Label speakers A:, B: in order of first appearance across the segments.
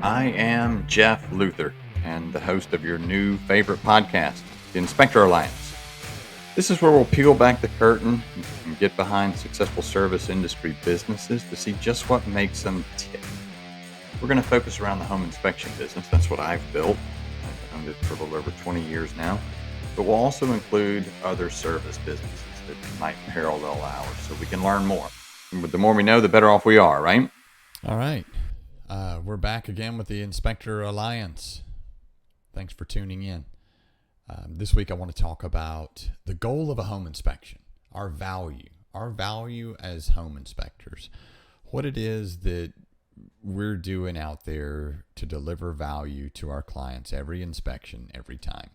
A: I am Jeff Luther, and the host of your new favorite podcast, the Inspector Alliance. This is where we'll peel back the curtain and get behind successful service industry businesses to see just what makes them tick. We're going to focus around the home inspection business. That's what I've built. I've owned it for a little over 20 years now. But we'll also include other service businesses that might parallel ours so we can learn more. And the more we know, the better off we are, right?
B: All right. We're back again with the Inspector Alliance. Thanks for tuning in. This week I want to talk about the goal of a home inspection, our value as home inspectors, what it is that we're doing out there to deliver value to our clients every inspection, every time.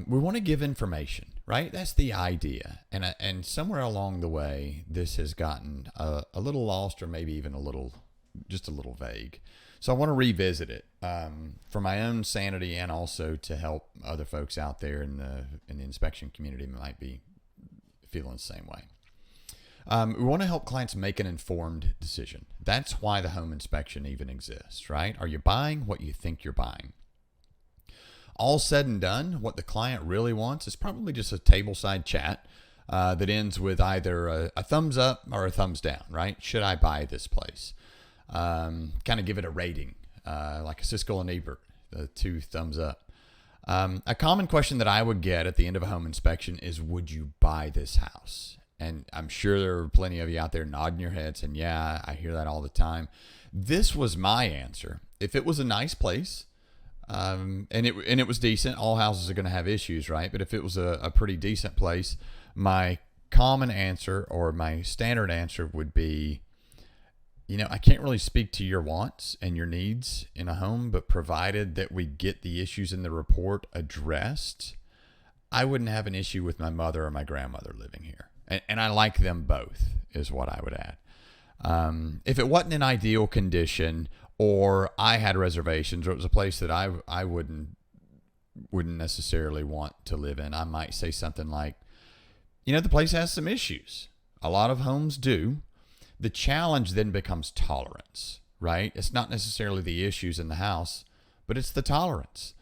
B: We want to give information, right? That's the idea. And somewhere along the way, this has gotten a little lost or maybe even just a little vague. So I want to revisit it for my own sanity and also to help other folks out there in the inspection community that might be feeling the same way. We want to help clients make an informed decision. That's why the home inspection even exists, right? Are you buying what you think you're buying? All said and done, what the client really wants is probably just a tableside chat that ends with either a thumbs up or a thumbs down, right? Should I buy this place? Kind of give it a rating, like a Siskel and Ebert, the 2 thumbs up. A common question that I would get at the end of a home inspection is, would you buy this house? And I'm sure there are plenty of you out there nodding your heads and yeah, I hear that all the time. This was my answer. If it was a nice place, and it was decent, all houses are going to have issues, right? But if it was a pretty decent place, my common answer or my standard answer would be, I can't really speak to your wants and your needs in a home, but provided that we get the issues in the report addressed, I wouldn't have an issue with my mother or my grandmother living here. And I like them both, is what I would add. If it wasn't in ideal condition, or I had reservations, or it was a place that I wouldn't necessarily want to live in, I might say something like, the place has some issues. A lot of homes do. The challenge then becomes tolerance, right? It's not necessarily the issues in the house, but it's the tolerance.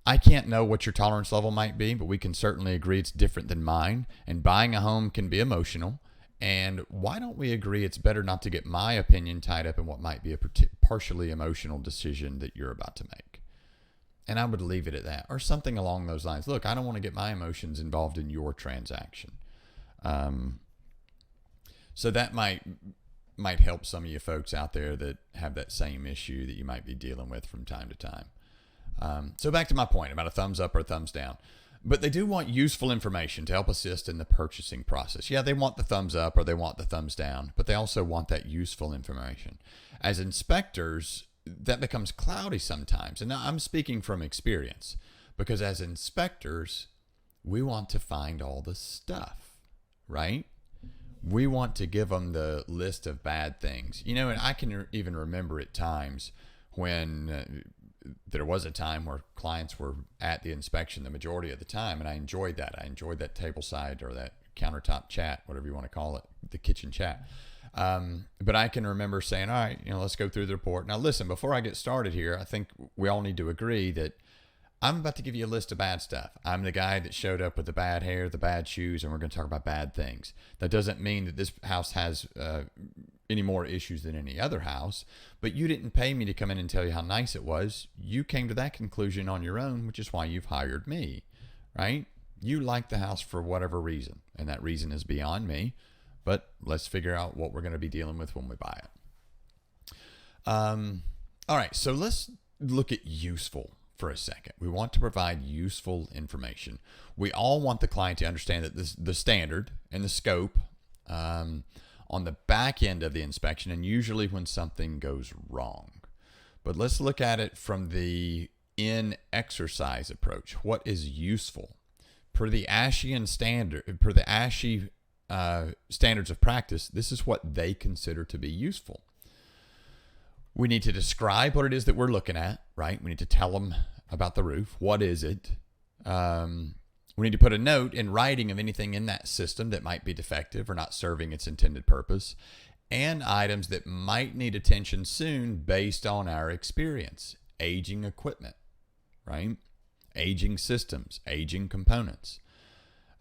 B: I can't know what your tolerance level might be, but we can certainly agree it's different than mine. And buying a home can be emotional. And why don't we agree it's better not to get my opinion tied up in what might be a partially emotional decision that you're about to make? And I would leave it at that, or something along those lines. Look, I don't want to get my emotions involved in your transaction. So that might help some of you folks out there that have that same issue that you might be dealing with from time to time. So back to my point about a thumbs up or a thumbs down. But they do want useful information to help assist in the purchasing process. Yeah, they want the thumbs up or they want the thumbs down, but they also want that useful information. As inspectors, that becomes cloudy sometimes. And now I'm speaking from experience, because as inspectors, we want to find all the stuff, right? We want to give them the list of bad things. And I can even remember at times when there was a time where clients were at the inspection the majority of the time, and I enjoyed that. I enjoyed that tableside or that countertop chat, whatever you want to call it, the kitchen chat. But I can remember saying, all right, let's go through the report. Now, listen, before I get started here, I think we all need to agree that I'm about to give you a list of bad stuff. I'm the guy that showed up with the bad hair, the bad shoes, and we're going to talk about bad things. That doesn't mean that this house has any more issues than any other house, but you didn't pay me to come in and tell you how nice it was. You came to that conclusion on your own, which is why you've hired me, right? You like the house for whatever reason, and that reason is beyond me, but let's figure out what we're going to be dealing with when we buy it. All right, so let's look at useful for a second. We want to provide useful information. We all want the client to understand that the standard and the scope on the back end of the inspection, and usually when something goes wrong. But let's look at it from the in-exercise approach. What is useful? Per the ASHI standards of practice, this is what they consider to be useful. We need to describe what it is that we're looking at, right? We need to tell them about the roof. What is it? We need to put a note in writing of anything in that system that might be defective or not serving its intended purpose. and items that might need attention soon based on our experience. Aging equipment, right? Aging systems, aging components.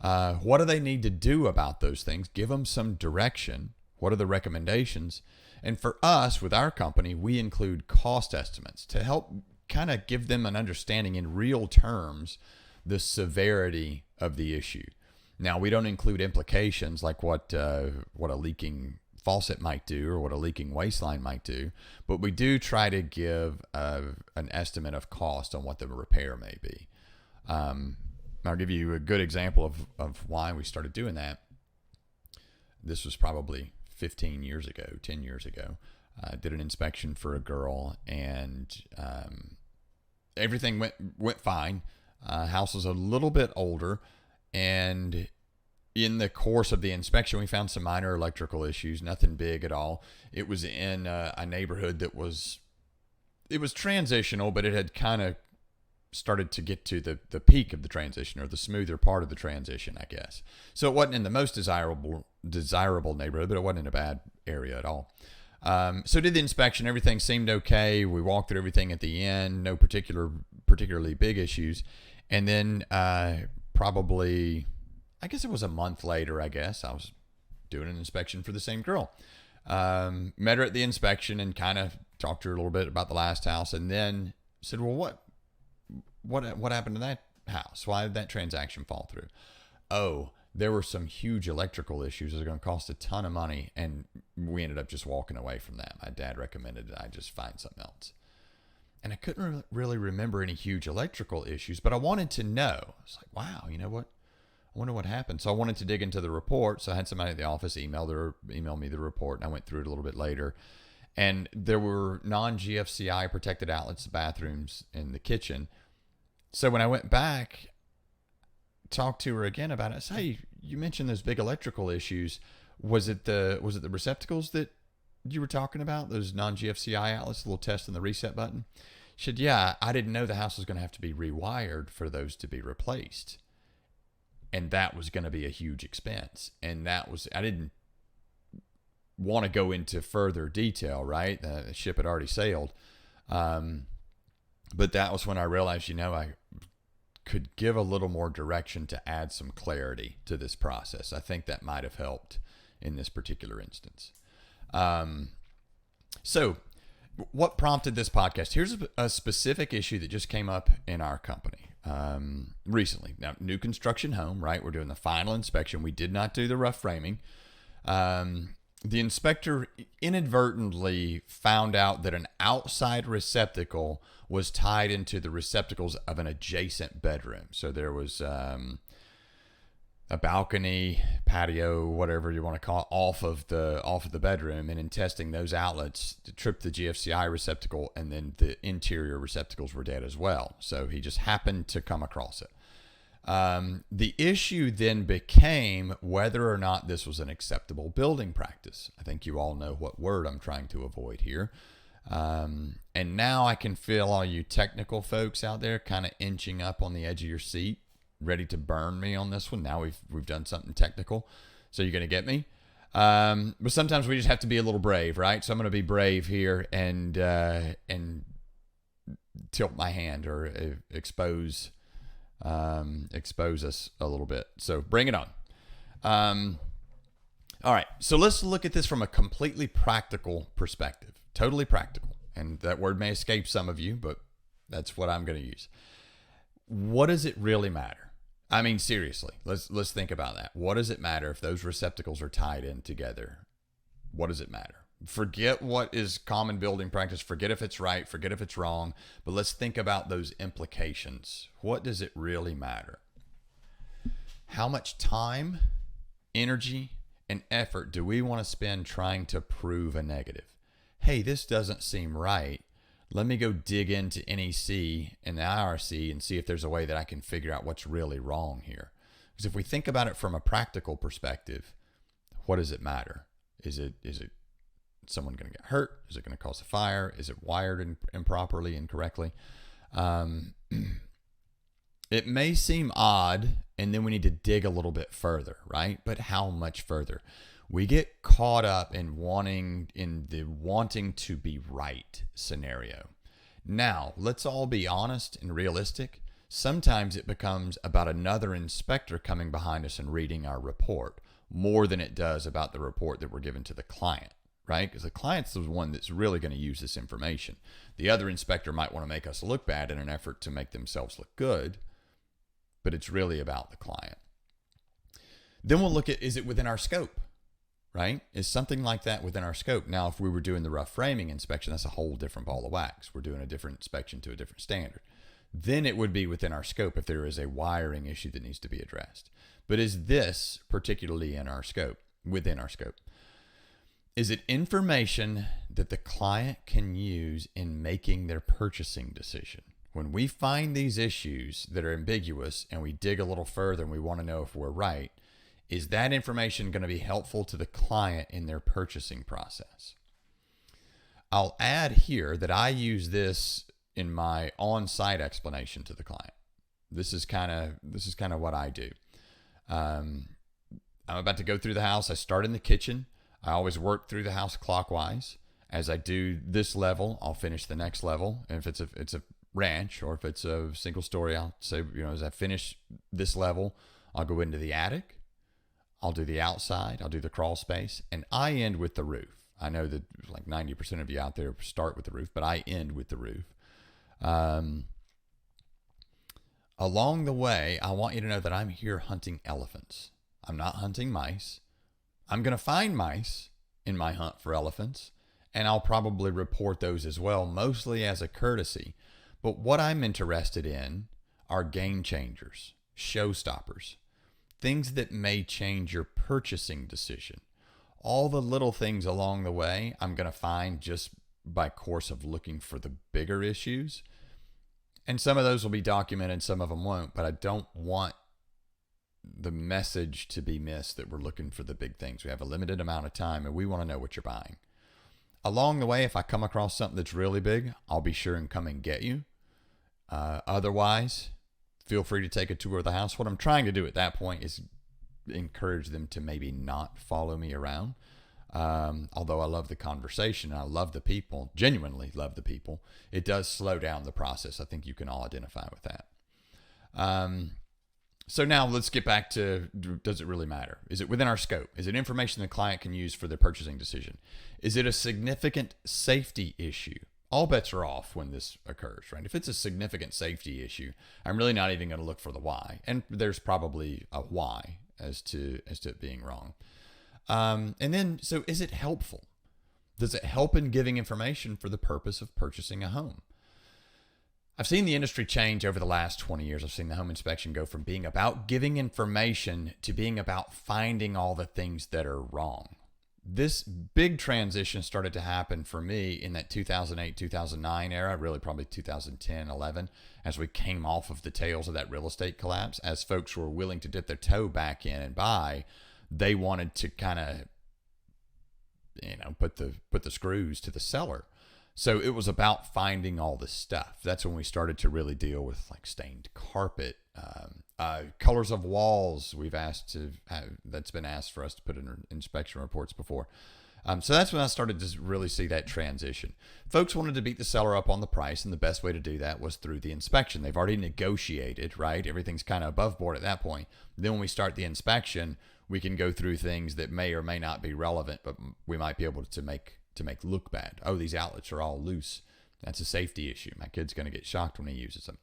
B: What do they need to do about those things? Give them some direction. What are the recommendations? And for us, with our company, we include cost estimates to help kind of give them an understanding in real terms the severity of the issue. Now, we don't include implications like what a leaking faucet might do or what a leaking waistline might do, but we do try to give an estimate of cost on what the repair may be. I'll give you a good example of why we started doing that. This was probably 15 years ago, 10 years ago. I did an inspection for a girl, and everything went fine. House was a little bit older, and in the course of the inspection, we found some minor electrical issues, nothing big at all. It was in a neighborhood that was transitional, but it had kind of started to get to the peak of the transition, or the smoother part of the transition, I guess. So it wasn't in the most desirable neighborhood, but it wasn't in a bad area at all. So did the inspection. Everything seemed okay. We walked through everything at the end. No particularly big issues. And then probably, I guess it was a month later, I was doing an inspection for the same girl. Met her at the inspection and kind of talked to her a little bit about the last house, and then said, well, what happened to that house? Why did that transaction fall through? Oh, there were some huge electrical issues that are going to cost a ton of money, and we ended up just walking away from that. My dad recommended that I just find something else. And I couldn't really remember any huge electrical issues, but I wanted to know. I was like, wow, you know what? I wonder what happened. So I wanted to dig into the report. So I had somebody at the office email me the report, and I went through it a little bit later. And there were non-GFCI protected outlets, bathrooms, in the kitchen. So when I went back, talked to her again about it, I said, hey, you mentioned those big electrical issues. Was it the receptacles that you were talking about? Those non-GFCI outlets, the little test and the reset button? She said, yeah, I didn't know the house was going to have to be rewired for those to be replaced. And that was going to be a huge expense. And I didn't want to go into further detail, right? The ship had already sailed. But that was when I realized, I could give a little more direction to add some clarity to this process. I think that might have helped in this particular instance. So what prompted this podcast? Here's a specific issue that just came up in our company recently. Now, new construction home, right? We're doing the final inspection. We did not do the rough framing. The inspector inadvertently found out that an outside receptacle was tied into the receptacles of an adjacent bedroom. So there was a balcony, patio, whatever you want to call it, off of the bedroom. And in testing those outlets, it tripped the GFCI receptacle, and then the interior receptacles were dead as well. So he just happened to come across it. The issue then became whether or not this was an acceptable building practice. I think you all know what word I'm trying to avoid here. And now I can feel all you technical folks out there kind of inching up on the edge of your seat, ready to burn me on this one. Now we've done something technical. So you're going to get me. But sometimes we just have to be a little brave, right? So I'm going to be brave here and tilt my hand or expose us a little bit. So bring it on. All right. So let's look at this from a completely practical perspective, totally practical. And that word may escape some of you, but that's what I'm going to use. What does it really matter? I mean, seriously, let's think about that. What does it matter if those receptacles are tied in together? What does it matter? Forget what is common building practice. Forget if it's right. Forget if it's wrong. But let's think about those implications. What does it really matter? How much time, energy, and effort do we want to spend trying to prove a negative? Hey, this doesn't seem right. Let me go dig into NEC and the IRC and see if there's a way that I can figure out what's really wrong here. Because if we think about it from a practical perspective, what does it matter? Is it someone going to get hurt? Is it going to cause a fire? Is it wired improperly, incorrectly? It may seem odd, and then we need to dig a little bit further, right? But how much further? We get caught up in the wanting to be right scenario. Now, let's all be honest and realistic. Sometimes it becomes about another inspector coming behind us and reading our report more than it does about the report that we're giving to the client, right? Because the client's the one that's really going to use this information. The other inspector might want to make us look bad in an effort to make themselves look good, but it's really about the client. Then we'll look at, is it within our scope, right? Is something like that within our scope? Now, if we were doing the rough framing inspection, that's a whole different ball of wax. We're doing a different inspection to a different standard. Then it would be within our scope if there is a wiring issue that needs to be addressed. But is this particularly in our scope, within our scope? Is it information that the client can use in making their purchasing decision? When we find these issues that are ambiguous and we dig a little further and we want to know if we're right, is that information going to be helpful to the client in their purchasing process? I'll add here that I use this in my on-site explanation to the client. This is kind of what I do. I'm about to go through the house. I start in the kitchen. I always work through the house clockwise. As I do this level, I'll finish the next level. And if it's a ranch or if it's a single story, I'll say, as I finish this level, I'll go into the attic. I'll do the outside. I'll do the crawl space, and I end with the roof. I know that like 90% of you out there start with the roof, but I end with the roof. Along the way, I want you to know that I'm here hunting elephants. I'm not hunting mice. I'm going to find mice in my hunt for elephants, and I'll probably report those as well, mostly as a courtesy. But what I'm interested in are game changers, showstoppers, things that may change your purchasing decision. All the little things along the way, I'm going to find just by course of looking for the bigger issues. And some of those will be documented, some of them won't, but I don't want the message to be missed that we're looking for the big things. We have a limited amount of time and we want to know what you're buying. Along the way, if I come across something that's really big, I'll be sure and come and get you. Otherwise, feel free to take a tour of the house. What I'm trying to do at that point is encourage them to maybe not follow me around. Although I love the conversation, I love the people, genuinely love the people, it does slow down the process. I think you can all identify with that. So now let's get back to, does it really matter? Is it within our scope? Is it information the client can use for their purchasing decision? Is it a significant safety issue? All bets are off when this occurs, right? If it's a significant safety issue, I'm really not even going to look for the why. And there's probably a why as to it being wrong. And then, so is it helpful? Does it help in giving information for the purpose of purchasing a home? I've seen the industry change over the last 20 years. I've seen the home inspection go from being about giving information to being about finding all the things that are wrong. This big transition started to happen for me in that 2008, 2009 era, really probably 2010, 11, as we came off of the tails of that real estate collapse. As folks were willing to dip their toe back in and buy, they wanted to kind of, put the screws to the seller. So it was about finding all the stuff. That's when we started to really deal with like stained carpet, colors of walls. That's been asked for us to put in inspection reports before. So that's when I started to really see that transition. Folks wanted to beat the seller up on the price, and the best way to do that was through the inspection. They've already negotiated, right? Everything's kind of above board at that point. Then when we start the inspection, we can go through things that may or may not be relevant, but we might be able to make look bad. Oh, these outlets are all loose. That's a safety issue. My kid's going to get shocked when he uses them.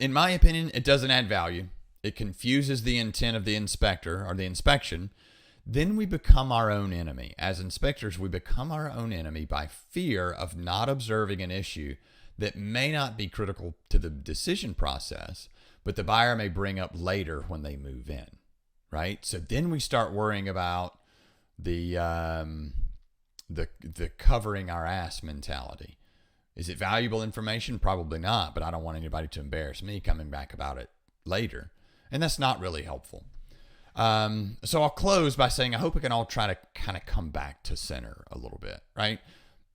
B: In my opinion, it doesn't add value. It confuses the intent of the inspector or the inspection. Then we become our own enemy. As inspectors, we become our own enemy by fear of not observing an issue that may not be critical to the decision process, but the buyer may bring up later when they move in, right? So then we start worrying about the covering our ass mentality. Is it valuable information? Probably not, but I don't want anybody to embarrass me coming back about it later. And that's not really helpful. So I'll close by saying I hope we can all try to kind of come back to center a little bit, right?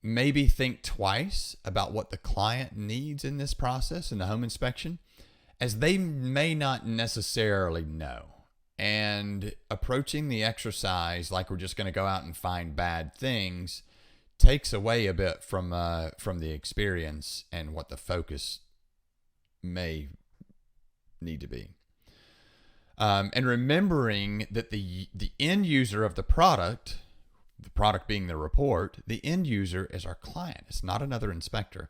B: Maybe think twice about what the client needs in this process in the home inspection, as they may not necessarily know. And approaching the exercise like we're just going to go out and find bad things takes away a bit from the experience and what the focus may need to be. And remembering that the end user of the product being the report, the end user is our client. It's not another inspector.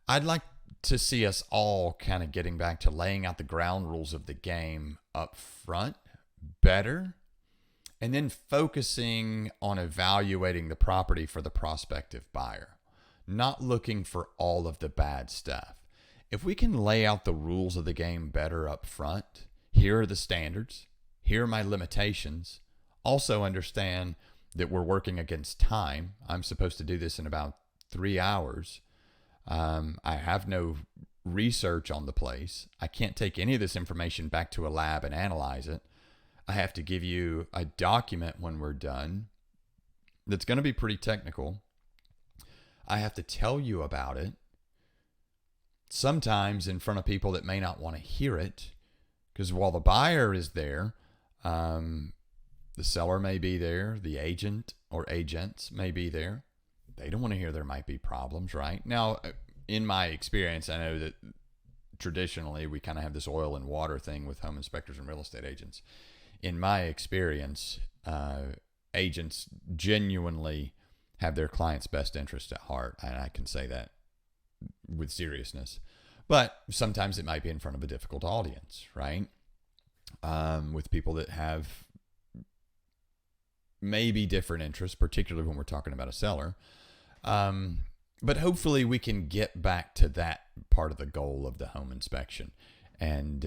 B: I'd like to see us all kind of getting back to laying out the ground rules of the game up front better, and then focusing on evaluating the property for the prospective buyer, not looking for all of the bad stuff. If we can lay out the rules of the game better up front, here are the standards, here are my limitations, also understand that we're working against time. I'm supposed to do this in about 3 hours. I have no research on the place. I can't take any of this information back to a lab and analyze it. I have to give you a document when we're done that's going to be pretty technical. I have to tell you about it, sometimes in front of people that may not want to hear it, because while the buyer is there, the seller may be there, the agent or agents may be there. They don't want to hear there might be problems, right? Now, in my experience, I know that traditionally we kind of have this oil and water thing with home inspectors and real estate agents. In my experience, agents genuinely have their client's best interest at heart, and I can say that with seriousness. But sometimes it might be in front of a difficult audience, right? With people that have maybe different interests, particularly when we're talking about a seller. But hopefully we can get back to that part of the goal of the home inspection and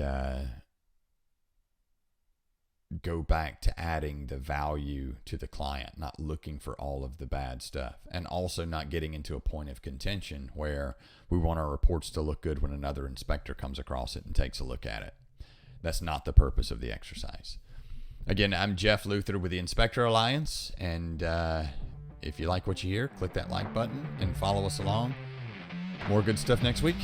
B: go back to adding the value to the client, not looking for all of the bad stuff, and also not getting into a point of contention where we want our reports to look good when another inspector comes across it and takes a look at it. That's not the purpose of the exercise. Again, I'm Jeff Luther with the Inspector Alliance, and if you like what you hear, click that like button and follow us along. More good stuff next week.